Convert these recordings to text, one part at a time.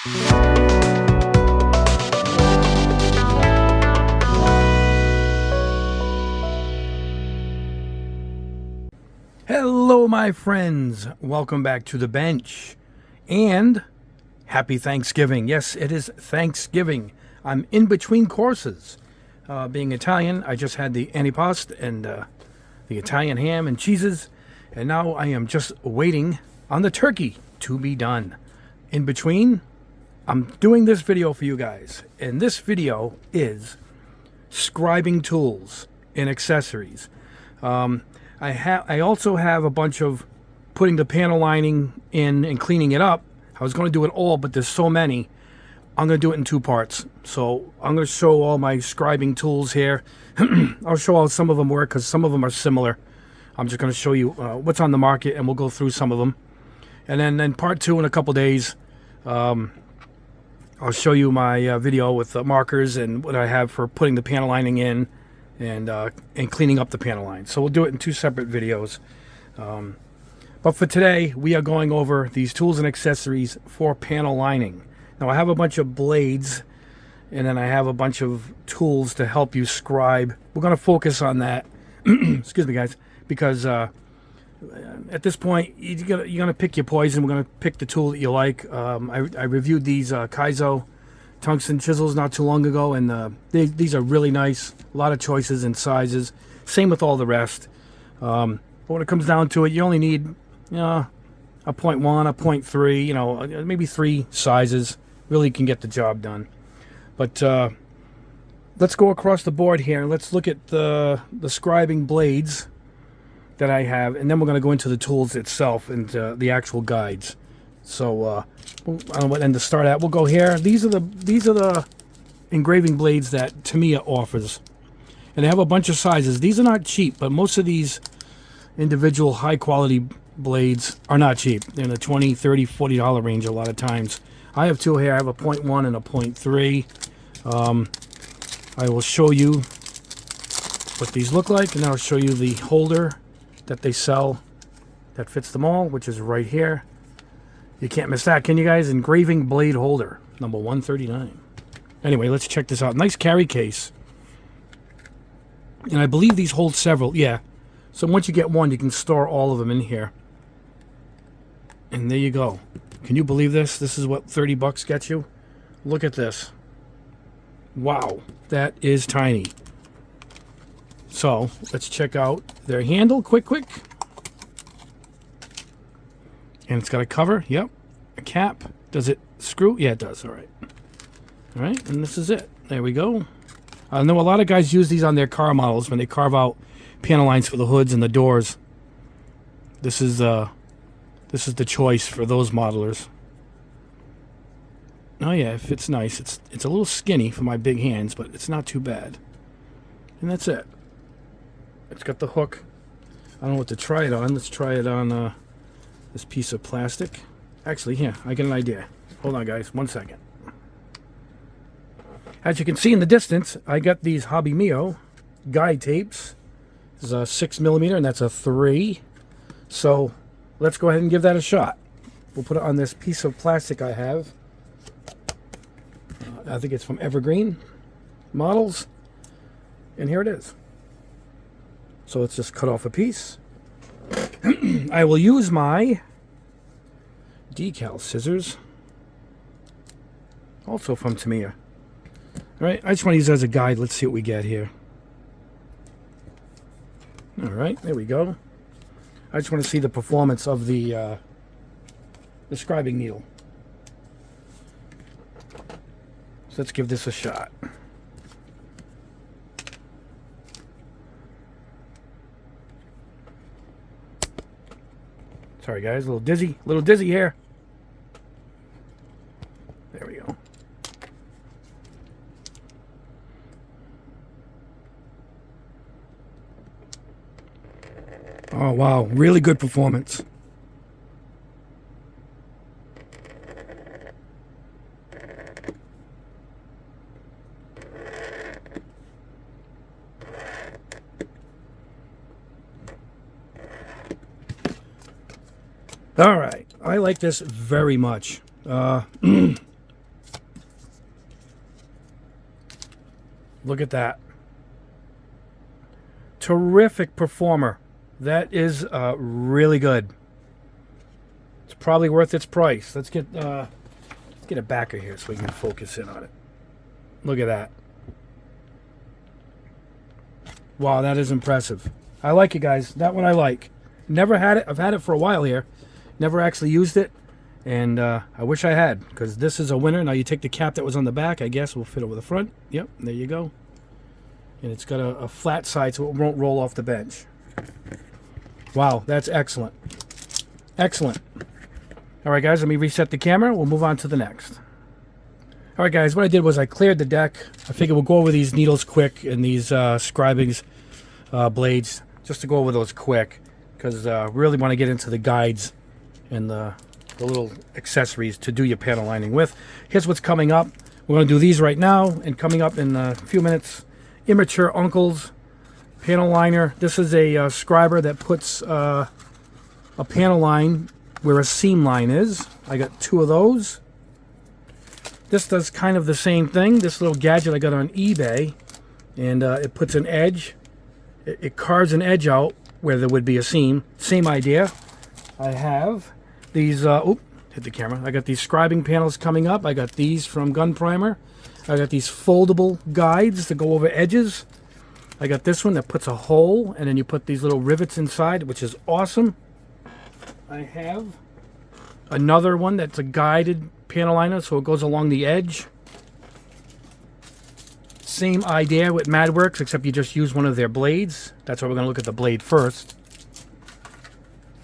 Hello, my friends. Welcome back to the bench. And happy Thanksgiving. Yes, it is Thanksgiving. I'm in between courses. Being Italian, I just had the antipasto and the Italian ham and cheeses. And now I am just waiting on the turkey to be done. In between, I'm doing this video for you guys. And this video is scribing tools and accessories. I also have a bunch of putting the panel lining in and cleaning it up. I was going to do it all, but there's so many. I'm going to do it in two parts. So I'm going to show all my scribing tools here. I'll show how some of them work because some of them are similar. I'm just going to show you what's on the market, and we'll go through some of them. And then in part two, in a couple days, I'll show you my video with the markers and what I have for putting the panel lining in and cleaning up the panel line. So we'll do it in two separate videos. But for today, we are going over these tools and accessories for panel lining. Now, I have a bunch of blades, and then I have a bunch of tools to help you scribe. We're going to focus on that. Excuse me, guys, because at this point, you're going to pick your poison. We're going to pick the tool that you like. I reviewed these Kaizo tungsten chisels not too long ago, and these are really nice. A lot of choices and sizes. Same with all the rest. But when it comes down to it, you only need a 0.1, a 0.3, maybe 3 sizes. Really can get the job done. But let's go across the board here and let's look at the scribing blades that I have, and then we're going to go into the tools itself and the actual guides. So I don't know what end to start at. We'll go here. These are the engraving blades that Tamiya offers, and they have a bunch of sizes. These are not cheap, but most of these individual high quality blades are not cheap. They're in the $20, $30, $40 range a lot of times. I have two here. I have a 0.1 and a 0.3. I will show you what these look like, and then I'll show you the holder that they sell that fits them all, which is right here. You can't miss that, can you guys? Engraving blade holder, number 139. Anyway, let's check this out. Nice carry case. And I believe these hold several. Yeah. So once you get one, you can store all of them in here. And there you go. Can you believe this? This is what 30 bucks gets you. Look at this. Wow. That is tiny. So let's check out their handle. Quick. And it's got a cover. Yep. A cap. Does it screw? Yeah, it does. All right. All right. And this is it. There we go. I know a lot of guys use these on their car models when they carve out panel lines for the hoods and the doors. This is the choice for those modelers. Oh yeah, it fits nice. It's a little skinny for my big hands, but it's not too bad. And that's it. It's got the hook. I don't know what to try it on. Let's try it on this piece of plastic. Actually, yeah, I get an idea. Hold on, guys. 1 second. As you can see in the distance, I got these Hobby Mio guide tapes. This is a 6mm, and that's a 3. So let's go ahead and give that a shot. We'll put it on this piece of plastic I have. I think it's from Evergreen Models. And here it is. So let's just cut off a piece. I will use my decal scissors. Also from Tamiya. Alright, I just want to use it as a guide. Let's see what we get here. Alright, there we go. I just want to see the performance of the scribing needle. So let's give this a shot. Sorry guys, a little dizzy here. There we go. Oh wow, really good performance. All right, I like this very much. Look at that. Terrific performer. That is really good. It's probably worth its price. Let's get a backer here so we can focus in on it. Look at that. Wow, that is impressive. I like it, guys. That one I like. Never had it. I've had it for a while here. Never actually used it. And I wish I had, because this is a winner. Now you take the cap that was on the back, I guess. We'll fit it with the front. Yep, there you go. And it's got a flat side so it won't roll off the bench. Wow, that's excellent. Excellent. All right, guys, let me reset the camera. We'll move on to the next. All right, guys, what I did was I cleared the deck. I figured we'll go over these needles quick and these Scribing blades, just to go over those quick, because really want to get into the guides and the little accessories to do your panel lining with. Here's what's coming up. We're going to do these right now, and coming up in a few minutes, Immature Uncle's panel liner. This is a scriber that puts a panel line where a seam line is. I got 2 of those. This does kind of the same thing. This little gadget I got on eBay, and it puts an edge. It carves an edge out where there would be a seam. Same idea. I have these, hit the camera. I got these scribing panels coming up. I got these from Gunprimer. I got these foldable guides to go over edges. I got this one that puts a hole, and then you put these little rivets inside, which is awesome. I have another one that's a guided panel liner, so it goes along the edge. Same idea with Madworks, except you just use one of their blades. That's why we're going to look at the blade first.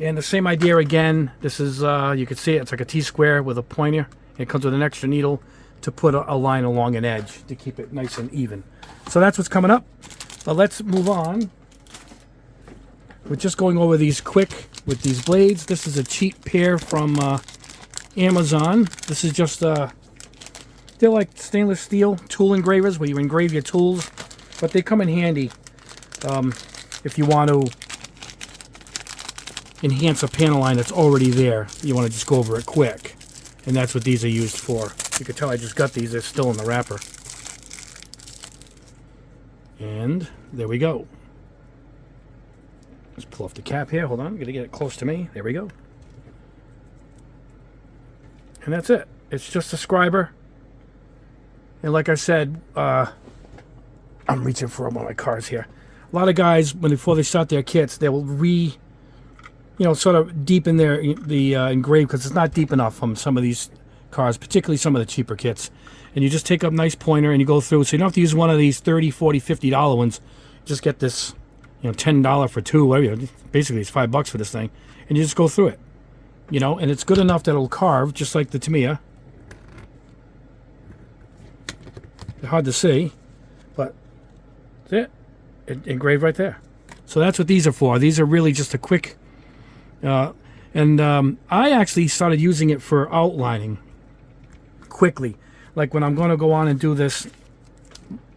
And the same idea again. This is, you can see it, it's like a T-square with a pointer. It comes with an extra needle to put a line along an edge to keep it nice and even. So that's what's coming up. But let's move on. We're just going over these quick with these blades. This is a cheap pair from Amazon. This is just, they're like stainless steel tool engravers where you engrave your tools. But they come in handy if you want to enhance a panel line that's already there. You want to just go over it quick. And that's what these are used for. You can tell I just got these. They're still in the wrapper. And there we go. Let's pull off the cap here. Hold on. I'm going to get it close to me. There we go. And that's it. It's just a scriber. And like I said, I'm reaching for one of my cards here. A lot of guys, before they start their kits, they will sort of deepen the engrave, because it's not deep enough on some of these cars, particularly some of the cheaper kits. And you just take up a nice pointer and you go through. So you don't have to use one of these $30, $40, $50 ones. Just get this, $10 for 2, whatever. Basically, it's $5 for this thing. And you just go through it. And it's good enough that it'll carve, just like the Tamiya. They're hard to see, but that's it. It engraved right there. So that's what these are for. These are really just a quick... I actually started using it for outlining quickly. Like when I'm going to go on and do this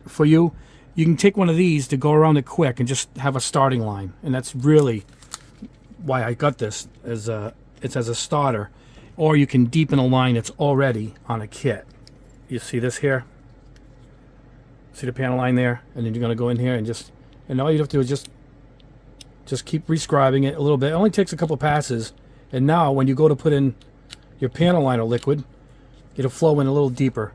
for you, you can take one of these to go around it quick and just have a starting line. And that's really why I got this, it's as a starter. Or you can deepen a line that's already on a kit. You see this here? See the panel line there? And then you're going to go in here and all you have to do is just keep rescribing it a little bit. It only takes a couple passes. And now when you go to put in your panel liner liquid, it'll flow in a little deeper.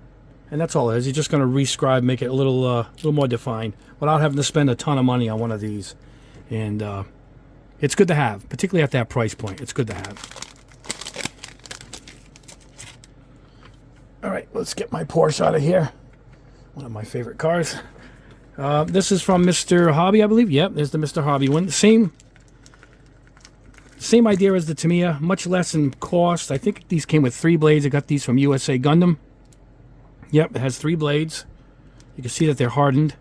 And that's all it is. You're just going to rescribe, make it a little more defined without having to spend a ton of money on one of these. And it's good to have, particularly at that price point. It's good to have. All right, let's get my Porsche out of here. One of my favorite cars. This is from Mr. Hobby, I believe. Yep, there's the Mr. Hobby one. Same idea as the Tamiya, much less in cost. I think these came with 3 blades. I got these from USA Gundam. Yep, it has 3 blades. You can see that they're hardened.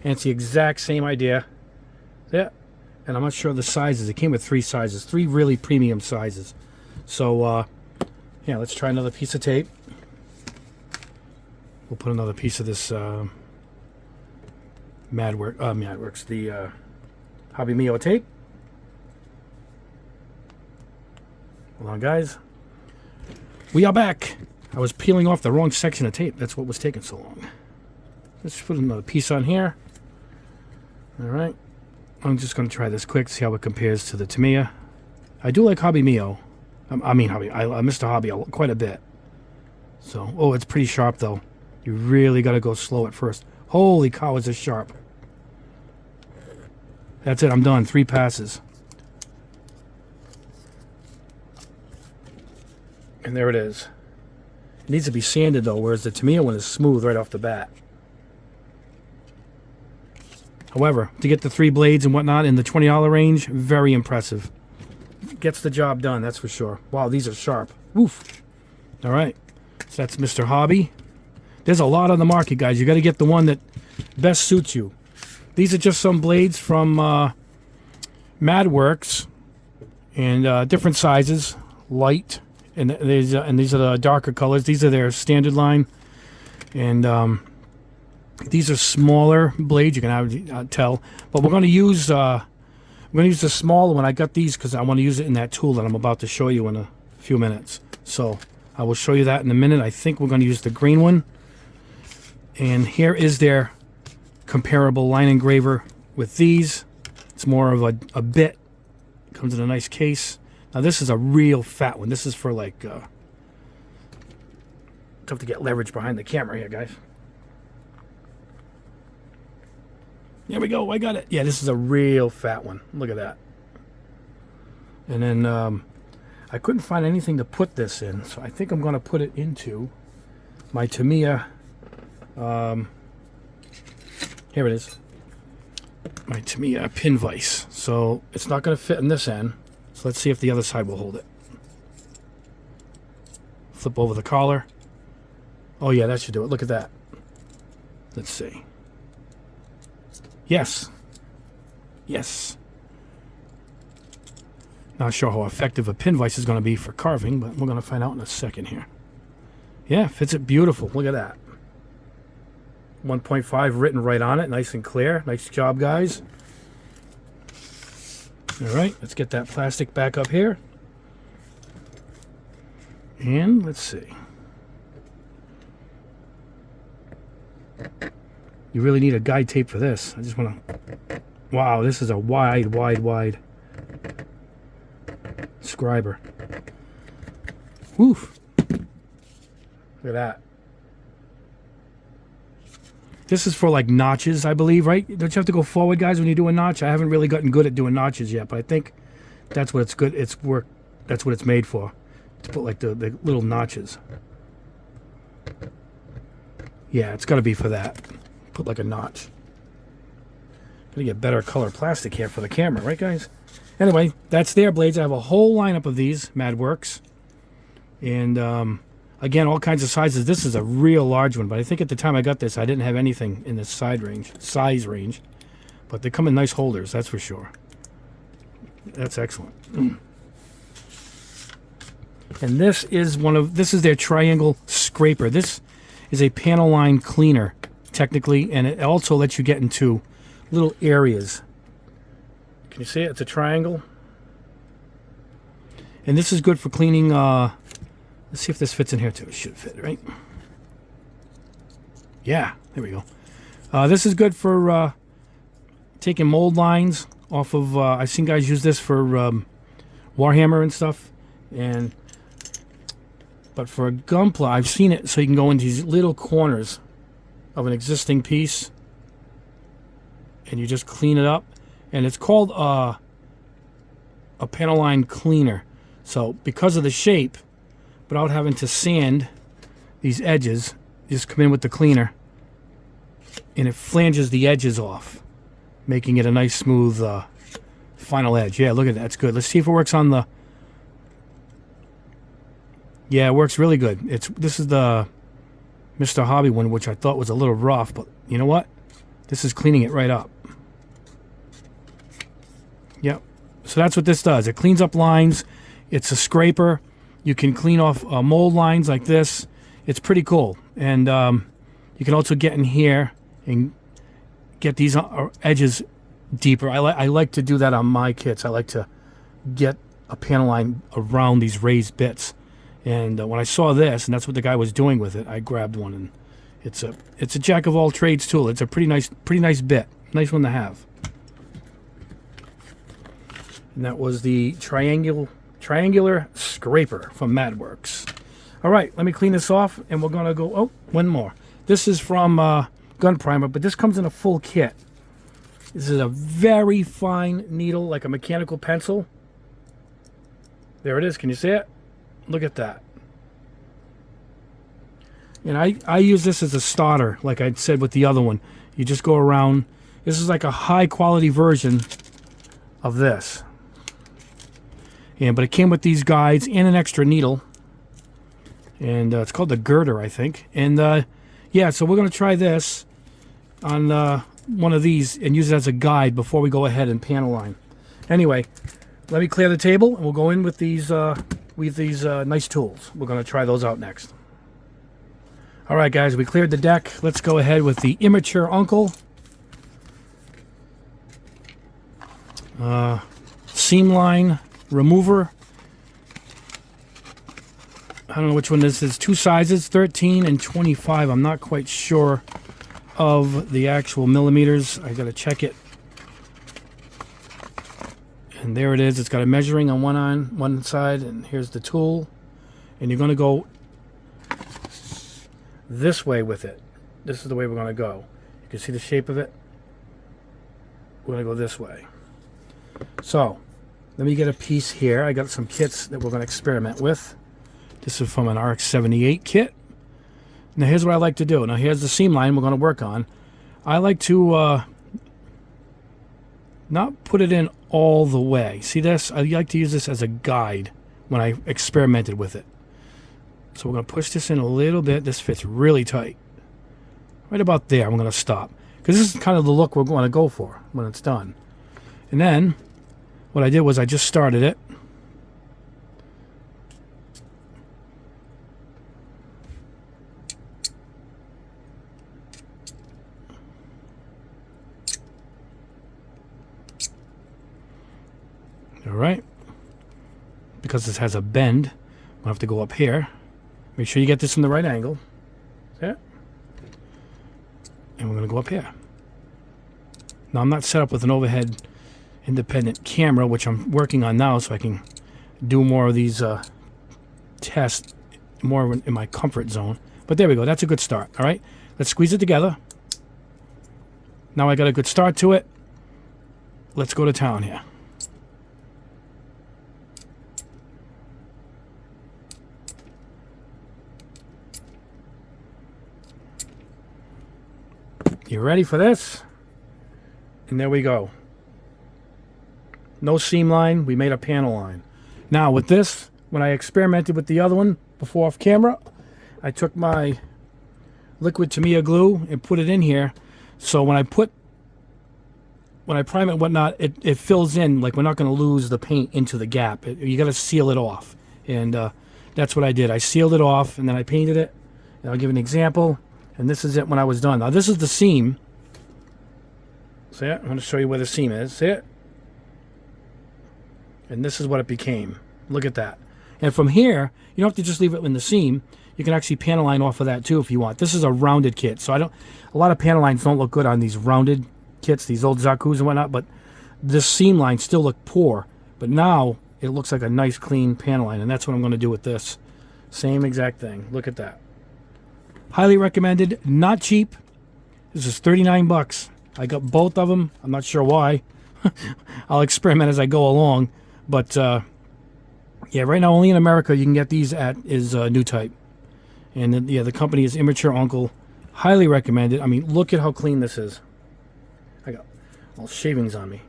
And it's the exact same idea. Yeah, and I'm not sure of the sizes. It came with 3 sizes, 3 really premium sizes. So, yeah, let's try another piece of tape. We'll put another piece of this Madworks, the Hobby Mio tape. Hold on, guys. We are back. I was peeling off the wrong section of tape. That's what was taking so long. Let's put another piece on here. All right. I'm just going to try this quick, see how it compares to the Tamiya. I do like Hobby Mio. I mean Hobby. I Mr. Hobby quite a bit. So, oh, it's pretty sharp though. You really got to go slow at first. Holy cow, is this sharp. That's it, I'm done. 3 passes. And there it is. It needs to be sanded though, whereas the Tamiya one is smooth right off the bat. However, to get the 3 blades and whatnot in the $20 range, very impressive. Gets the job done, that's for sure. Wow, these are sharp. Woof. All right, so that's Mr. Hobby. There's a lot on the market, guys. You got to get the one that best suits you. These are just some blades from Madworks, and different sizes, light, and these are the darker colors. These are their standard line, and these are smaller blades. You can tell, but we're going to use the smaller one. I got these because I want to use it in that tool that I'm about to show you in a few minutes. So I will show you that in a minute. I think we're going to use the green one. And here is their comparable line engraver with these. It's more of a bit. Comes in a nice case. Now this is a real fat one. This is for like tough to get leverage behind the camera here, guys. There we go. I got it. Yeah, this is a real fat one. Look at that. And then I couldn't find anything to put this in, so I think I'm going to put it into my Tamiya. Here it is. My Tamiya pin vise. So it's not going to fit in this end. So let's see if the other side will hold it. Flip over the collar. Oh yeah, that should do it. Look at that. Let's see. Yes. Yes. Not sure how effective a pin vise is going to be for carving, but we're going to find out in a second here. Yeah, fits it beautiful. Look at that. 1.5 written right on it. Nice and clear. Nice job, guys. All right, let's get that plastic back up here. And let's see. You really need a guide tape for this. I just want to... Wow, this is a wide scriber. Woof. Look at that. This is for like notches, I believe, right? Don't you have to go forward, guys, when you do a notch? I haven't really gotten good at doing notches yet, but I think that's what it's good. That's what it's made for. To put like the little notches. Yeah, it's got to be for that. Put like a notch. Gotta get better color plastic here for the camera, right, guys? Anyway, that's their blades. I have a whole lineup of these, Madworks. And again, all kinds of sizes. This is a real large one, but I think at the time I got this, I didn't have anything in this size range. But they come in nice holders, that's for sure. That's excellent. And this is their triangle scraper. This is a panel line cleaner, technically, and it also lets you get into little areas. Can you see it? It's a triangle. And this is good for cleaning. Let's see if this fits in here too. It should fit, right? Yeah, there we go. This is good for taking mold lines off of... I've seen guys use this for Warhammer and stuff. But for a gunpla, I've seen it so you can go into these little corners of an existing piece. And you just clean it up. And it's called a panel line cleaner. So because of the shape, without having to sand these edges, you just come in with the cleaner and it flanges the edges off, making it a nice smooth final edge. Yeah, look at that. That's good. Let's see if it works on the... Yeah, it works really good. This is the Mr. Hobby one, which I thought was a little rough, but you know what? This is cleaning it right up. Yep. So that's what this does. It cleans up lines. It's a scraper. You can clean off mold lines like this. It's pretty cool. And you can also get in here and get these edges deeper. I like to do that on my kits. I like to get a panel line around these raised bits. And when I saw this, and that's what the guy was doing with it, I grabbed one It's a jack of all trades tool. It's a pretty nice bit. Nice one to have. And that was the triangular scraper from Madworks. All right, let me clean this off, and we're gonna go. Oh, one more. This is from Gunprimer, but this comes in a full kit. This is a very fine needle, like a mechanical pencil. There it is. Can you see it? Look at that. And I use this as a starter, like I said with the other one. You just go around. This is like a high quality version of this. Yeah, but it came with these guides and an extra needle. And it's called the girder, I think. And yeah, so we're going to try this on one of these and use it as a guide before we go ahead and panel line. Anyway, let me clear the table, and we'll go in with these nice tools. We're going to try those out next. All right, guys, we cleared the deck. Let's go ahead with the Immature Uncle. Seam line remover. I don't know which one this is. Two sizes, 13 and 25. I'm not quite sure of the actual millimeters. I got to check it. And there it is. It's got a measuring on one side, and here's the tool. And you're going to go this way with it. This is the way we're going to go. You can see the shape of it. We're going to go this way. So, let me get a piece here. I got some kits that we're going to experiment with. This is from an RX-78 kit. Now, here's what I like to do. Now, here's the seam line we're going to work on. I like to not put it in all the way. See this? I like to use this as a guide when I experimented with it. So we're going to push this in a little bit. This fits really tight. Right about there, I'm going to stop. Because this is kind of the look we're going to go for when it's done. And then, what I did was I just started it. All right. Because this has a bend, I'll have to go up here. Make sure you get this in the right angle. There. And we're going to go up here. Now, I'm not set up with an overhead independent camera, which I'm working on now, so I can do more of these tests more in my comfort zone. But there we go. That's a good start. All right. Let's squeeze it together. Now I got a good start to it. Let's go to town here. You ready for this? And there we go. No seam line. We made a panel line. Now with this, when I experimented with the other one before off camera, I took my liquid Tamiya glue and put it in here. So when I prime it and whatnot, it fills in. Like, we're not going to lose the paint into the gap. You got to seal it off. And that's what I did. I sealed it off, and then I painted it. And I'll give an example. And this is it when I was done. Now, this is the seam. See it? I'm going to show you where the seam is. See it? And this is what it became. Look at that. And from here, you don't have to just leave it in the seam. You can actually panel line off of that too if you want. This is a rounded kit. So a lot of panel lines don't look good on these rounded kits, these old Zaku's and whatnot. But this seam line still look poor. But now it looks like a nice clean panel line. And that's what I'm going to do with this. Same exact thing. Look at that. Highly recommended. Not cheap. This is 39 bucks. I got both of them. I'm not sure why. I'll experiment as I go along. But yeah, right now only in America you can get these at is New Type. And yeah, the company is Immature Uncle. Highly recommended. I mean, look at how clean this is. I got all shavings on me.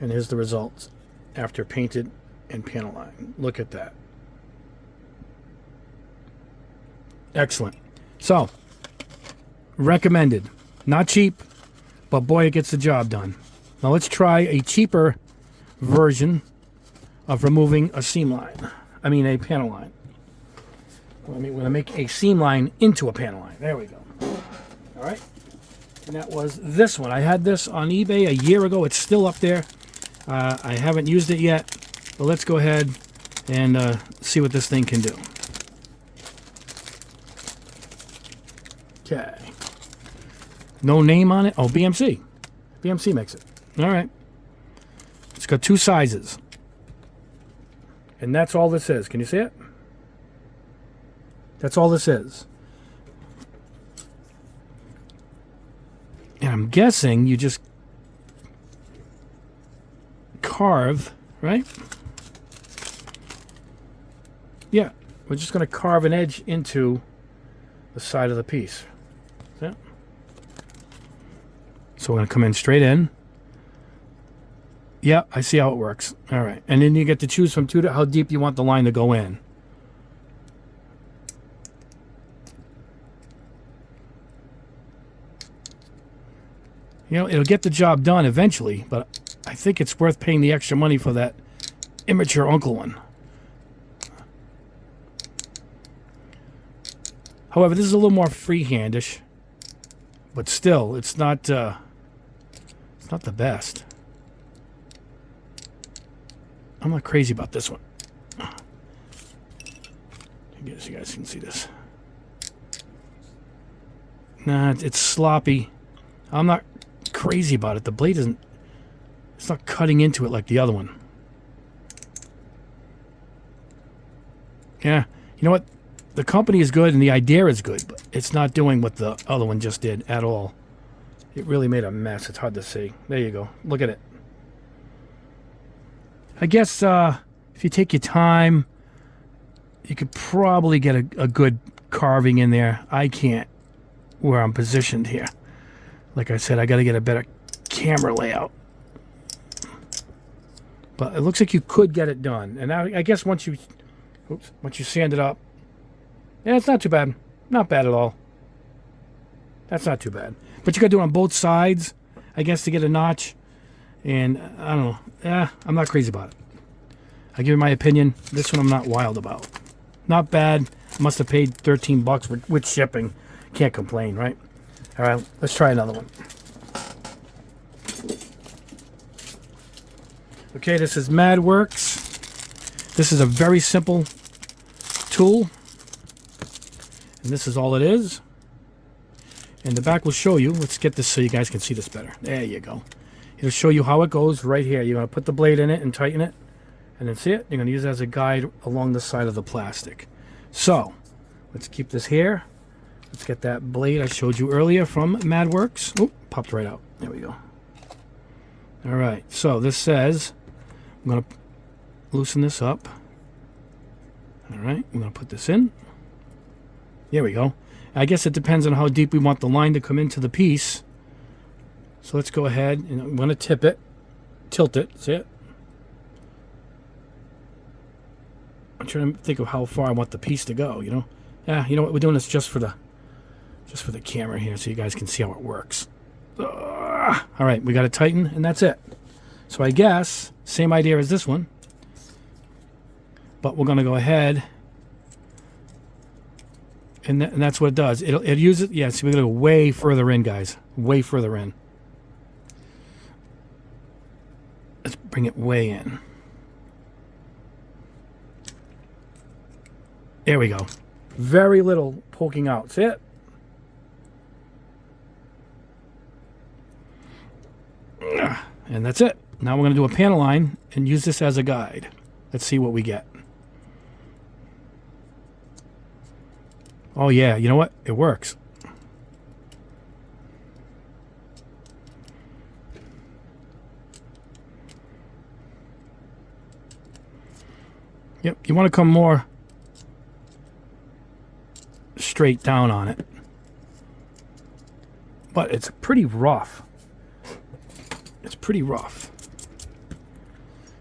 And here's the results after painted and panel line. Look at that. Excellent. So, recommended. Not cheap, but boy, it gets the job done. Now let's try a cheaper version of removing a seam line. I mean, a panel line. We're going to make a seam line into a panel line. There we go. All right. And that was this one. I had this on eBay a year ago. It's still up there. I haven't used it yet, but let's go ahead and see what this thing can do. Okay. No name on it. Oh, BMC. BMC makes it. All right. It's got 2 sizes. And that's all this is. Can you see it? That's all this is. And I'm guessing you just carve, right? Yeah. We're just going to carve an edge into the side of the piece. Yeah. So we're going to come in straight in. Yeah, I see how it works. All right. And then you get to choose from how deep you want the line to go in. You know, it'll get the job done eventually, but I think it's worth paying the extra money for that Immature Uncle one. However, this is a little more freehandish, but still, it's not the best. I'm not crazy about this one. I guess you guys can see this. Nah, it's sloppy. I'm not crazy about it. The blade isn't... It's not cutting into it like the other one. Yeah, you know what? The company is good and the idea is good, but it's not doing what the other one just did at all. It really made a mess. It's hard to see. There you go. Look at it. I guess if you take your time, you could probably get a good carving in there. I can't where I'm positioned here. Like I said, I got to get a better camera layout. But it looks like you could get it done. And I guess once you sand it up, yeah, it's not too bad. Not bad at all. That's not too bad. But you got to do it on both sides, I guess, to get a notch. And I don't know. Yeah, I'm not crazy about it. I give you my opinion. This one I'm not wild about. Not bad. Must have paid $13 with shipping. Can't complain, right? All right, let's try another one. Okay, this is Madworks. This is a very simple tool. And this is all it is. And the back will show you. Let's get this so you guys can see this better. There you go. It'll show you how it goes right here. You're going to put the blade in it and tighten it. And then see it? You're going to use it as a guide along the side of the plastic. So, let's keep this here. Let's get that blade I showed you earlier from Madworks. Oh, popped right out. There we go. All right. So, this says, I'm going to loosen this up. All right. I'm going to put this in. There we go. I guess it depends on how deep we want the line to come into the piece. So let's go ahead and I'm going to tip it, tilt it, see it? I'm trying to think of how far I want the piece to go, you know? Yeah, you know what, we're doing this just for the camera here so you guys can see how it works. All right, we got to tighten and that's it. So I guess, same idea as this one, but we're going to go ahead and that's what it does. It'll use it, yeah, so we're going to go way further in, guys, way further in. Let's bring it way in. There we go. Very little poking out. See it? And that's it. Now we're going to do a panel line and use this as a guide. Let's see what we get. Oh yeah, you know what? It works. Yep, you want to come more straight down on it. But it's pretty rough. It's pretty rough.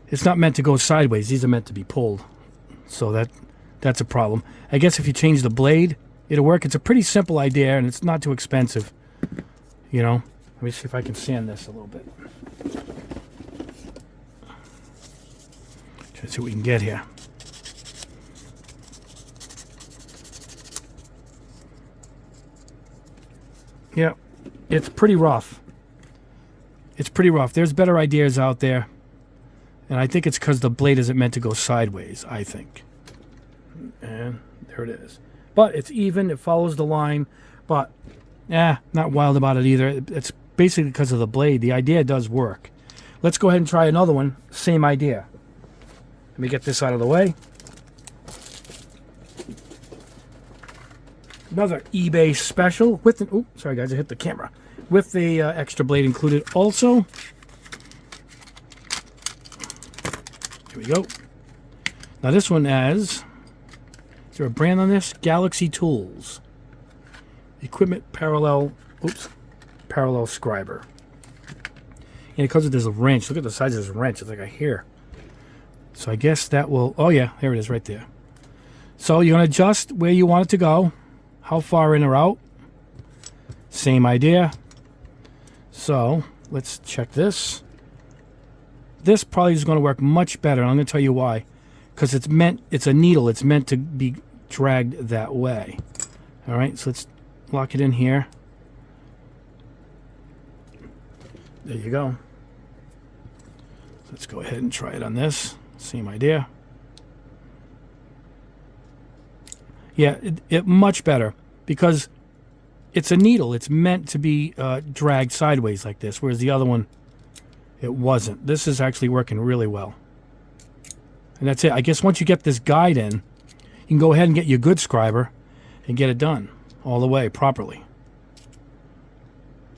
It's not meant to go sideways. These are meant to be pulled. So that's a problem. I guess if you change the blade, it'll work. It's a pretty simple idea and it's not too expensive. You know? Let me see if I can sand this a little bit. Try to see what we can get here. Yeah, it's pretty rough. It's pretty rough. There's better ideas out there. And I think it's because the blade isn't meant to go sideways, I think. And there it is. But it's even. It follows the line But, not wild about it either. It's basically because of the blade. The idea does work. Let's go ahead and try another one. Same idea. Let me get this out of the way. Another eBay special with an... Oops, sorry guys, I hit the camera. With the extra blade included also. Here we go. Now this one has... Is there a brand on this? Galaxy Tools. Equipment parallel... Oops. Parallel scriber. And it comes with this wrench. Look at the size of this wrench. It's like a hair. So I guess that will... Oh yeah, there it is right there. So you're going to adjust where you want it to go. How far in or out. Same idea. So let's check this. This probably is going to work much better. I'm going to tell you why. Because it's a needle. It's meant to be dragged that way. All right, so let's lock it in here. There you go. Let's go ahead and try it on this. Same idea. Yeah, it much better because it's a needle. It's meant to be dragged sideways like this, whereas the other one, it wasn't. This is actually working really well. And that's it. I guess once you get this guide in, you can go ahead and get your good scriber and get it done all the way properly.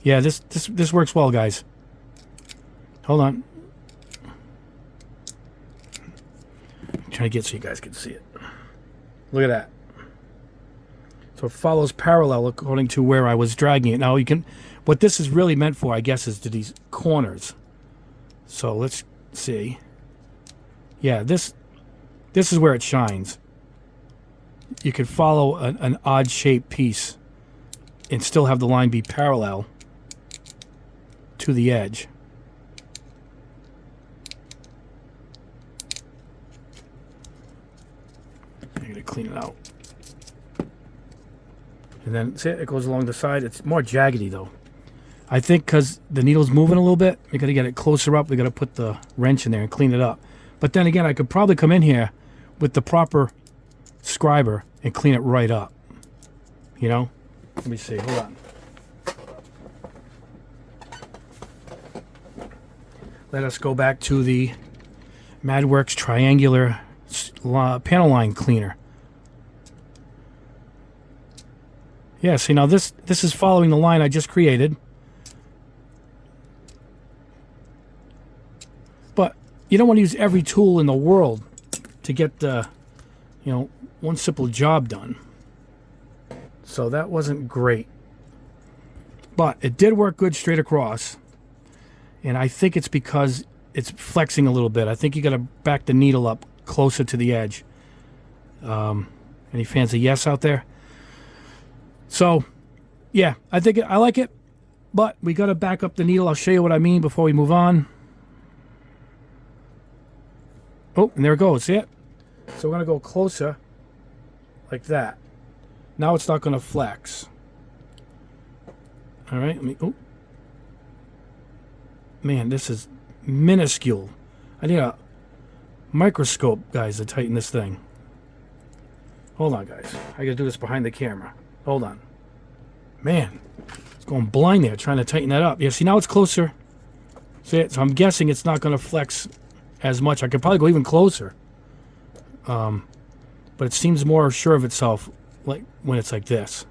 Yeah, this works well, guys. Hold on. I'm trying to get so you guys can see it. Look at that. So it follows parallel according to where I was dragging it. Now you can, what this is really meant for, I guess, is to these corners. So let's see. Yeah, this is where it shines. You could follow an odd shaped piece and still have the line be parallel to the edge. I'm going to clean it out. And then see, it goes along the side. It's more jaggedy though. I think because the needle's moving a little bit, we got to get it closer up. We got to put the wrench in there and clean it up. But then again, I could probably come in here with the proper scriber and clean it right up. You know? Let me see. Hold on. Let us go back to the Madworks triangular panel line cleaner. Yeah, see now this is following the line I just created. But you don't want to use every tool in the world to get one simple job done. So that wasn't great. But it did work good straight across. And I think it's because it's flexing a little bit. I think you got to back the needle up closer to the edge. Any fans of yes out there? So, yeah, I think I like it, but we got to back up the needle. I'll show you what I mean before we move on. Oh, and there it goes. See it? So we're going to go closer like that. Now it's not going to flex. All right, let me... Oh. Man, this is minuscule. I need a microscope, guys, to tighten this thing. Hold on, guys. I got to do this behind the camera. Hold on. Man, it's going blind there trying to tighten that up. Yeah, see, now it's closer. See it? So I'm guessing it's not going to flex as much. I could probably go even closer. But it seems more sure of itself like when it's like this.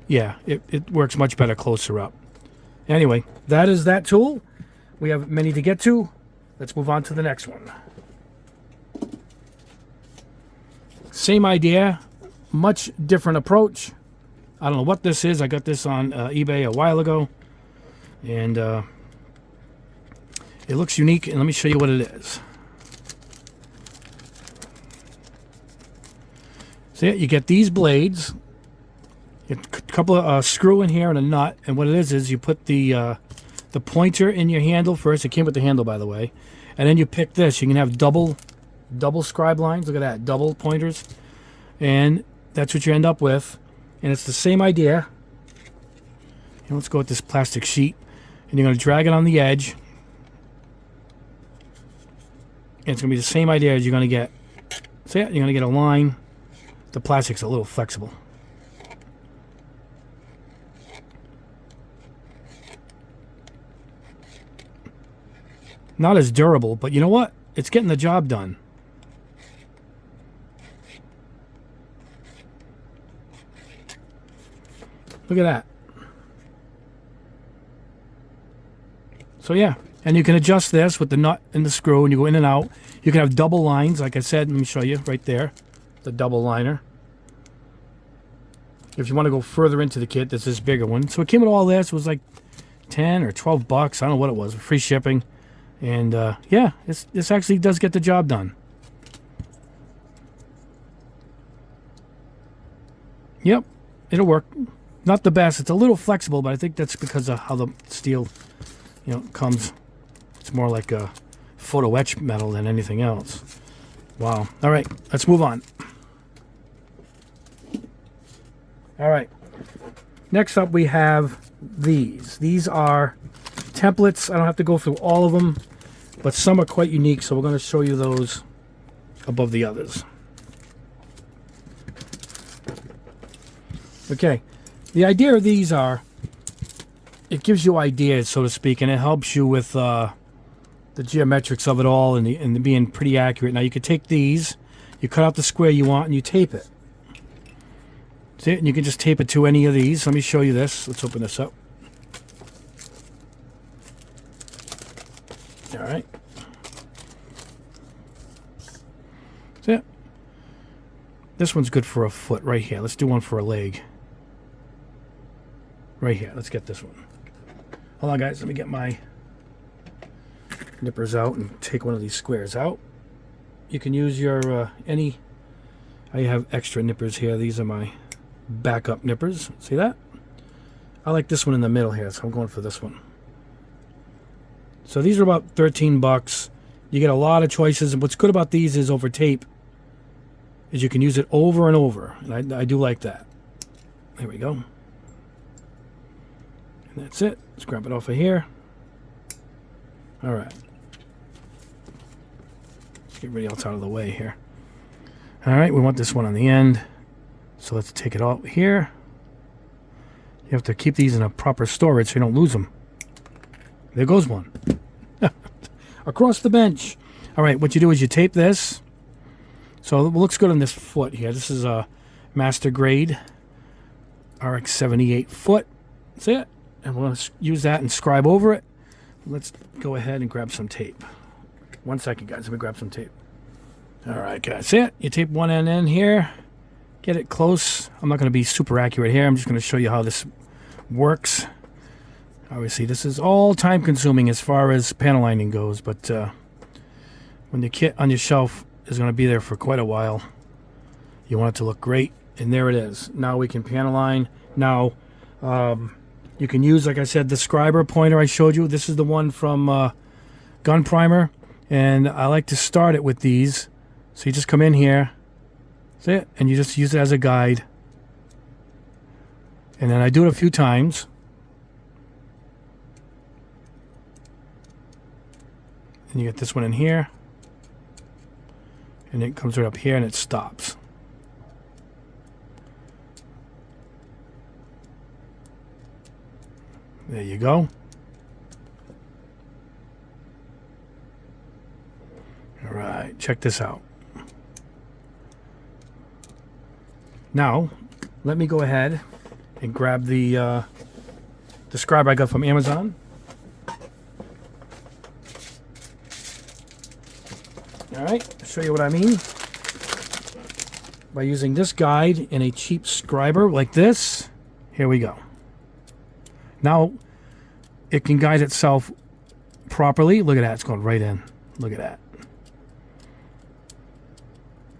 Yeah, it works much better closer up. Anyway, that is that tool. We have many to get to. Let's move on to the next one. Same idea, much different approach. I don't know what this is. I got this on eBay a while ago. And it looks unique. And let me show you what it is. So yeah, you get these blades. A couple of screw in here and a nut. And what it is you put the pointer in your handle first. It came with the handle, by the way. And then you pick this. You can have double scribe lines. Look at that, double pointers. And that's what you end up with. And it's the same idea. And let's go with this plastic sheet. And you're going to drag it on the edge. And it's going to be the same idea as you're going to get. So yeah, you're going to get a line The plastic's a little flexible. Not as durable, but you know what? It's getting the job done. Look at that. So yeah, and you can adjust this with the nut and the screw, and you go in and out. You can have double lines, like I said. Let me show you right there, the double liner. If you want to go further into the kit, this is bigger one. So it came with all this. It was like 10 or 12 bucks. I don't know what it was. Free shipping. And yeah, this actually does get the job done. Yep, it'll work. Not the best. It's a little flexible, but I think that's because of how the steel, you know, comes. It's more like a photo etch metal than anything else. Wow. All right, let's move on. All right. Next up, we have these. These are templates. I don't have to go through all of them, but some are quite unique, so we're going to show you those above the others. Okay. The idea of these are, it gives you ideas, so to speak, and it helps you with the geometrics of it all and being pretty accurate. Now, you could take these, you cut out the square you want, and you tape it. See it? And you can just tape it to any of these. Let me show you this. Let's open this up. All right. See it? This one's good for a foot right here. Let's do one for a leg. Right here. Let's get this one. Hold on, guys. Let me get my nippers out and take one of these squares out. You can use your I have extra nippers here. These are my backup nippers. See that? I like this one in the middle here, so I'm going for this one. So these are about 13 bucks. You get a lot of choices, and what's good about these is over tape is you can use it over and over, and I do like that. There we go. And that's it. Let's grab it off of here. All right. Let's get everybody else out of the way here. All right, we want this one on the end. So let's take it out here. You have to keep these in a proper storage so you don't lose them. There goes one. Across the bench. All right, what you do is you tape this. So it looks good on this foot here. This is a master grade RX 78 foot. That's it. And we're going to use that and scribe over it. Let's go ahead and grab some tape. 1 second, guys. Let me grab some tape. All right, guys. See it? You tape one end in here. Get it close. I'm not going to be super accurate here. I'm just going to show you how this works. Obviously, this is all time consuming as far as panel lining goes, but when the kit on your shelf is going to be there for quite a while, you want it to look great. And there it is. Now we can panel line. Now, you can use, like I said, the scriber pointer I showed you. This is the one from Gunprimer, and I like to start it with these. So you just come in here, see it, and you just use it as a guide. And then I do it a few times. And you get this one in here, and it comes right up here and it stops. There you go. All right, check this out. Now, let me go ahead and grab the scribe I got from Amazon. All right, I'll show you what I mean. By using this guide in a cheap scriber like this, here we go. Now, it can guide itself properly. Look at that, it's going right in. Look at that.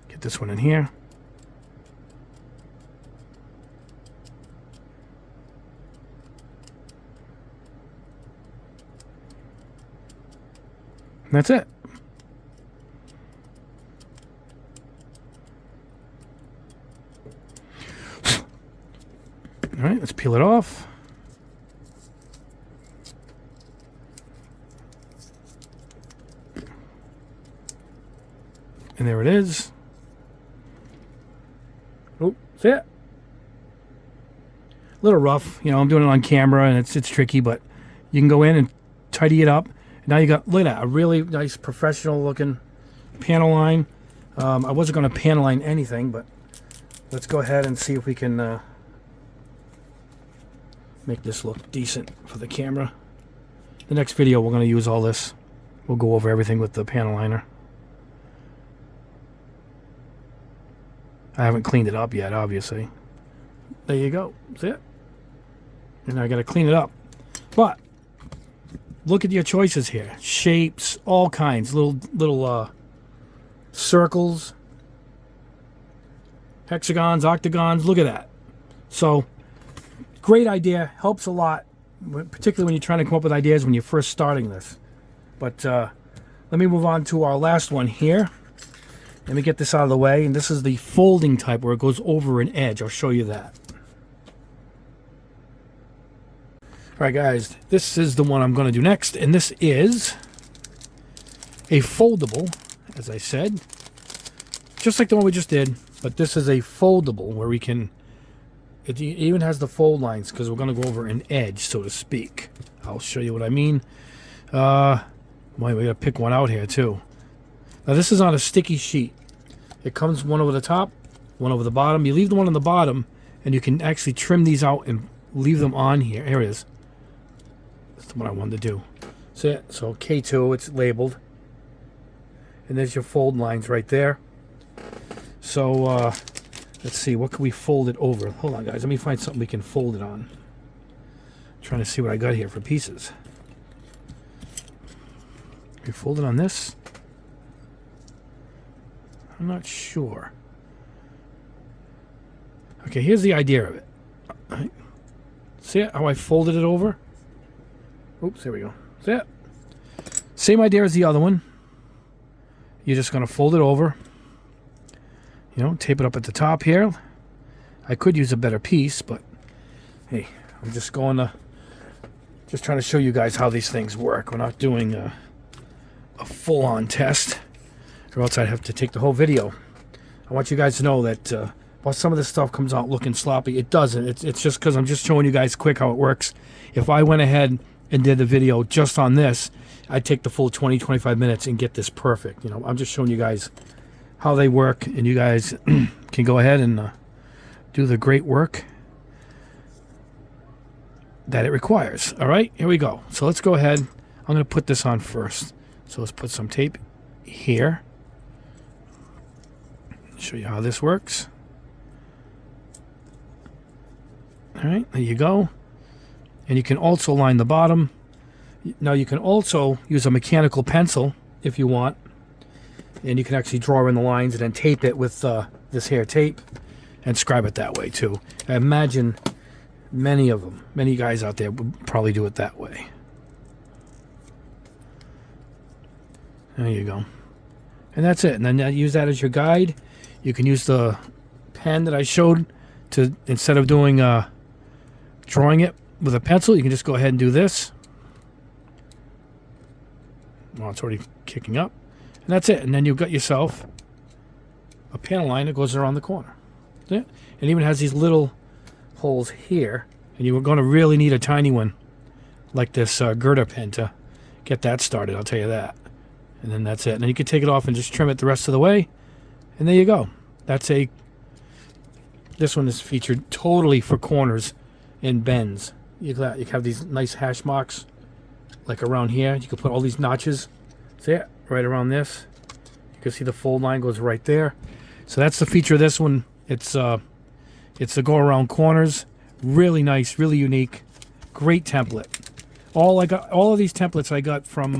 Get this one in here. And that's it. All right, let's peel it off. And there it is. See it? A little rough, you know. I'm doing it on camera and it's tricky, but you can go in and tidy it up. Now you got, look at that, a really nice professional looking panel line. I wasn't going to panel line anything, but let's go ahead and see if we can make this look decent for the camera. The next video we're going to use all this. We'll go over everything with the panel liner. I haven't cleaned it up yet, obviously. There you go. That's it. And I got to clean it up. But look at your choices here. Shapes, all kinds. Little circles, hexagons, octagons. Look at that. So, great idea. Helps a lot, particularly when you're trying to come up with ideas when you're first starting this. But let me move on to our last one here. Let me get this out of the way. And this is the folding type where it goes over an edge. I'll show you that. Alright guys, this is the one I'm going to do next, and this is a foldable, as I said, just like the one we just did, but this is a foldable where we can, it even has the fold lines because we're going to go over an edge, so to speak. I'll show you what I mean. We got to pick one out here too. Now this is on a sticky sheet. It comes one over the top, one over the bottom. You leave the one on the bottom, and you can actually trim these out and leave them on here. Here it is. That's what I wanted to do. So K2, it's labeled. And there's your fold lines right there. So, let's see, what can we fold it over? Hold on, guys. Let me find something we can fold it on. I'm trying to see what I got here for pieces. Can we fold it on this? I'm not sure. Okay, here's the idea of it. Right. See how I folded it over? Oops, there we go. See it? Same idea as the other one. You're just going to fold it over. You know, tape it up at the top here. I could use a better piece, but hey, I'm just going to, just trying to show you guys how these things work. We're not doing a full-on test, or else I'd have to take the whole video. I want you guys to know that while some of this stuff comes out looking sloppy, it doesn't. It's just because I'm just showing you guys quick how it works. If I went ahead and did the video just on this, I'd take the full 20-25 minutes and get this perfect. You know, I'm just showing you guys how they work, and you guys can go ahead and do the great work that it requires. All right, here we go. So let's go ahead. I'm going to put this on first. So let's put some tape here. Show you how this works. All right, there you go. And you can also line the bottom. Now you can also use a mechanical pencil if you want, and you can actually draw in the lines and then tape it with this hair tape and scribe it that way too. I imagine many guys out there would probably do it that way. There you go. And that's it. And then use that as your guide. You can use the pen that I showed to, instead of doing drawing it with a pencil, you can just go ahead and do this. Well, it's already kicking up. And that's it. And then you've got yourself a panel line that goes around the corner. Yeah. It even has these little holes here. And you were going to really need a tiny one like this girder pen to get that started, I'll tell you that. And then that's it. And then you can take it off and just trim it the rest of the way. And there you go. That's a... This one is featured totally for corners and bends. You have these nice hash marks like around here. You can put all these notches. See it? Right around this. You can see the fold line goes right there. So that's the feature of this one. It's the go around corners. Really nice, really unique. Great template. All of these templates I got from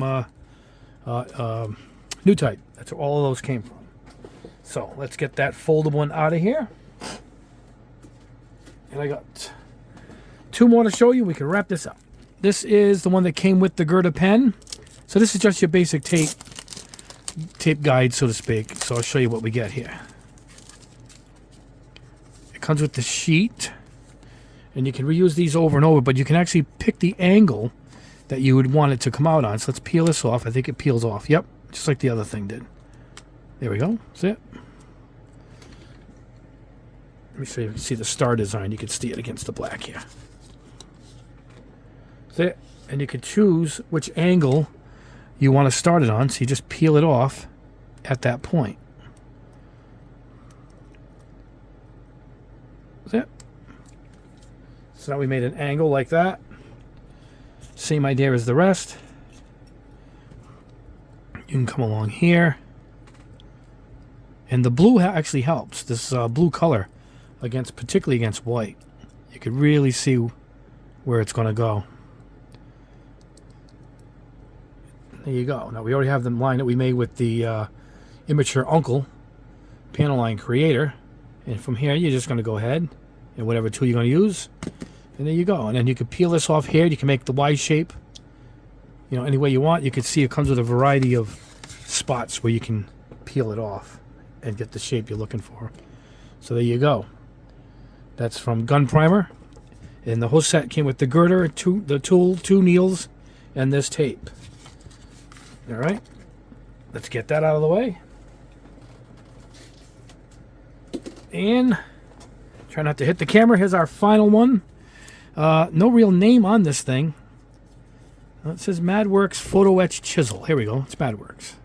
New Type. That's where all of those came from. So let's get that foldable one out of here. And I got two more to show you. We can wrap this up. This is the one that came with the girder pen. So this is just your basic tape guide, so to speak. So I'll show you what we get here. It comes with the sheet, and you can reuse these over and over, but you can actually pick the angle that you would want it to come out on. So let's peel this off. I think it peels off. Yep, just like the other thing did. There we go. That's it. Let me show you. You can see the star design. You can see it against the black here. See it? And you can choose which angle you want to start it on. So you just peel it off at that point. See it? So now we made an angle like that. Same idea as the rest. You can come along here. And the blue actually helps. This blue color, particularly against white. You can really see where it's going to go. There you go. Now we already have the line that we made with the Immature Uncle panel line creator. And from here, you're just going to go ahead and whatever tool you're going to use. And there you go. And then you can peel this off here. You can make the Y shape, any way you want. You can see it comes with a variety of spots where you can peel it off and get the shape you're looking for. So there you go. That's from Gunprimer. And the whole set came with the girder, the tool, 2 needles, and this tape. All right. Let's get that out of the way. And try not to hit the camera. Here's our final one. No real name on this thing. It says Madworks Photo Etch Chisel. Here we go. It's Madworks.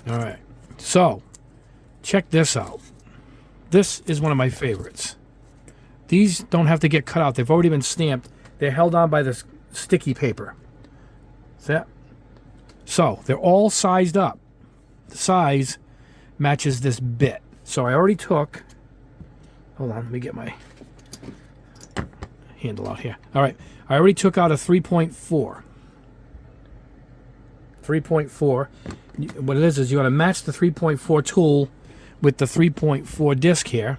All right. So, check this out. This is one of my favorites. These don't have to get cut out. They've already been stamped. They're held on by this sticky paper. See that? So, they're all sized up. The size matches this bit. So, I already took... Hold on, let me get my handle out here. All right, I already took out a 3.4. 3.4. What it is you want to match the 3.4 tool with the 3.4 disc here.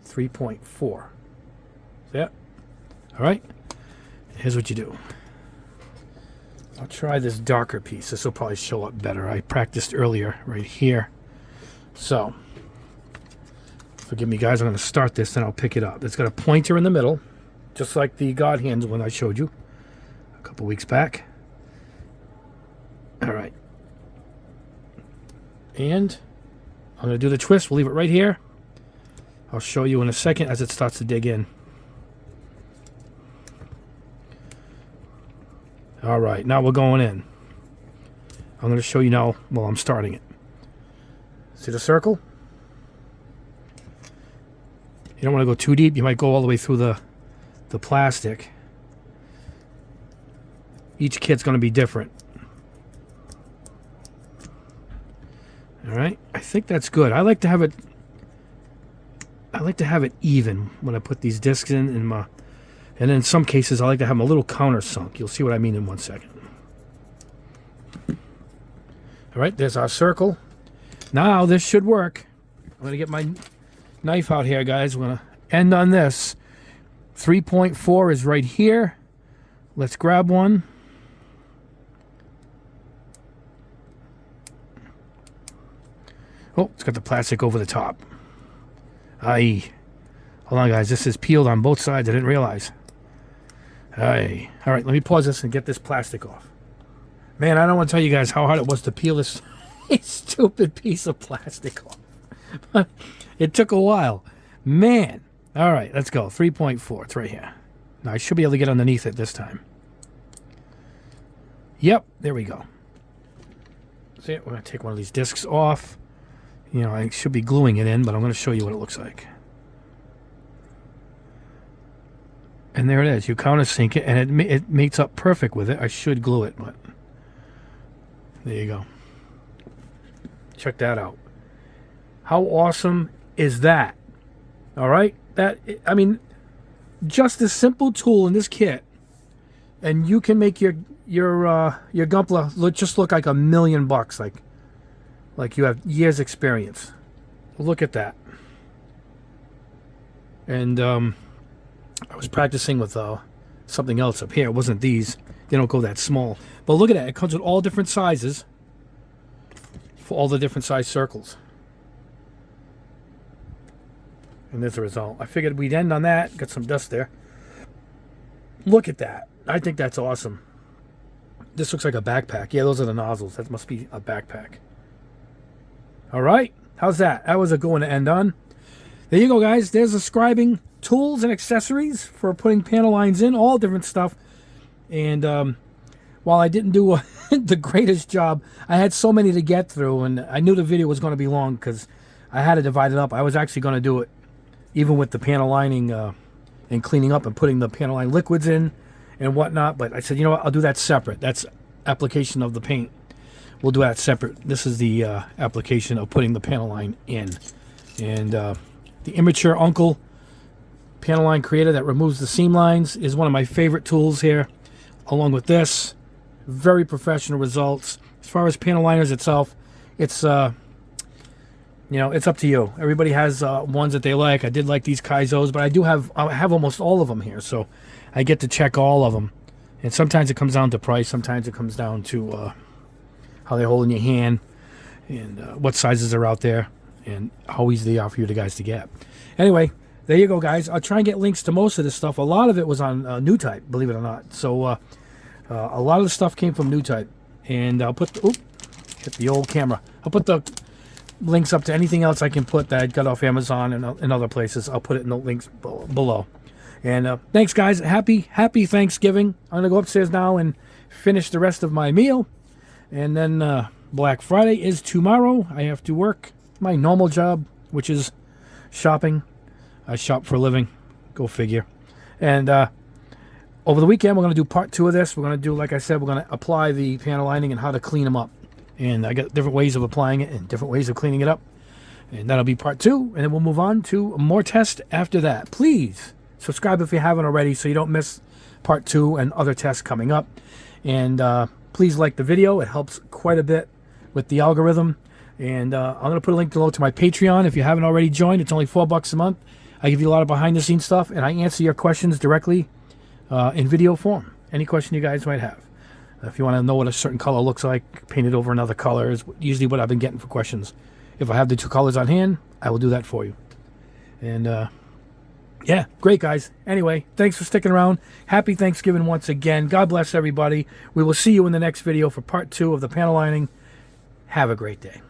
3.4. See it? All right. Here's what you do. I'll try this darker piece. This will probably show up better. I practiced earlier right here. So, forgive me, guys. I'm going to start this, then I'll pick it up. It's got a pointer in the middle, just like the God hands one I showed you a couple weeks back. All right. And I'm going to do the twist. We'll leave it right here. I'll show you in a second as it starts to dig in. All right, now we're going in. I'm going to show you now while I'm starting it. See the circle? You don't want to go too deep. You might go all the way through the plastic. Each kit's going to be different. All right, I think that's good. I like to have it even when I put these discs in my, and in some cases I like to have them a little countersunk. You'll see what I mean in 1 second. All right, there's our circle. Now this should work. I'm going to get my knife out here, guys. We're going to end on this. 3.4 is right here. Let's grab one. Oh, it's got the plastic over the top. Aye. Hold on, guys. This is peeled on both sides. I didn't realize. Aye. All right, let me pause this and get this plastic off. Man, I don't want to tell you guys how hard it was to peel this stupid piece of plastic off. But it took a while. Man. All right, let's go. 3.4. It's right here. Now, I should be able to get underneath it this time. Yep, there we go. See it? We're going to take one of these discs off. I should be gluing it in, but I'm going to show you what it looks like. And there it is. You countersink it, and it mates up perfect with it. I should glue it, but there you go. Check that out. How awesome is that? All right? Just a simple tool in this kit, and you can make your Gunpla just look like $1 million, like you have years experience. Look at that. And I was practicing with something else up here. It wasn't these. They don't go that small. But look at that. It comes with all different sizes for all the different size circles. And there's the result. I figured we'd end on that. Got some dust there. Look at that. I think that's awesome. This looks like a backpack. Yeah, those are the nozzles. That must be a backpack. All right. How's that? That was a good one to end on. there you go, guys. There's the scribing tools and accessories for putting panel lines in, all different stuff. And while I didn't do the greatest job, I had so many to get through, and I knew the video was going to be long because I had to divide it up. I was actually going to do it even with the panel lining and cleaning up and putting the panel line liquids in and whatnot. But I said, you know what, I'll do that separate. That's application of the paint. We'll do that separate. This is the application of putting the panel line in. And the Immature Uncle panel line creator that removes the seam lines is one of my favorite tools here, along with this. Very professional results. As far as panel liners itself, it's you know, it's up to you. Everybody has ones that they like. I did like these Kaizos, but I have almost all of them here, so I get to check all of them. And sometimes it comes down to price. Sometimes it comes down to how they hold in your hand and what sizes are out there and how easy they are for you guys to get. Anyway, there you go, guys. I'll try and get links to most of this stuff. A lot of it was on New Type, believe it or not. So a lot of the stuff came from New Type. And I'll put the, hit the old camera. I'll put the links up to anything else I can put that I got off Amazon and other places. I'll put it in the links below. And thanks, guys. Happy Thanksgiving. I'm going to go upstairs now and finish the rest of my meal. And then Black Friday is tomorrow. I have to work my normal job, which is shopping. I shop for a living. Go figure. And over the weekend, we're going to do part 2 of this. We're going to do, like I said, we're going to apply the panel lining and how to clean them up. And I got different ways of applying it and different ways of cleaning it up. And that'll be part 2. And then we'll move on to more tests after that. Please subscribe if you haven't already so you don't miss part 2 and other tests coming up. And please like the video. It helps quite a bit with the algorithm. And I'm going to put a link below to my Patreon. If you haven't already joined, it's only $4 a month. I give you a lot of behind-the-scenes stuff, and I answer your questions directly in video form. Any question you guys might have. If you want to know what a certain color looks like, paint it over another color is usually what I've been getting for questions. If I have the 2 colors on hand, I will do that for you. And yeah, great, guys. Anyway, thanks for sticking around. Happy Thanksgiving once again. God bless everybody. We will see you in the next video for part 2 of the panel lining. Have a great day.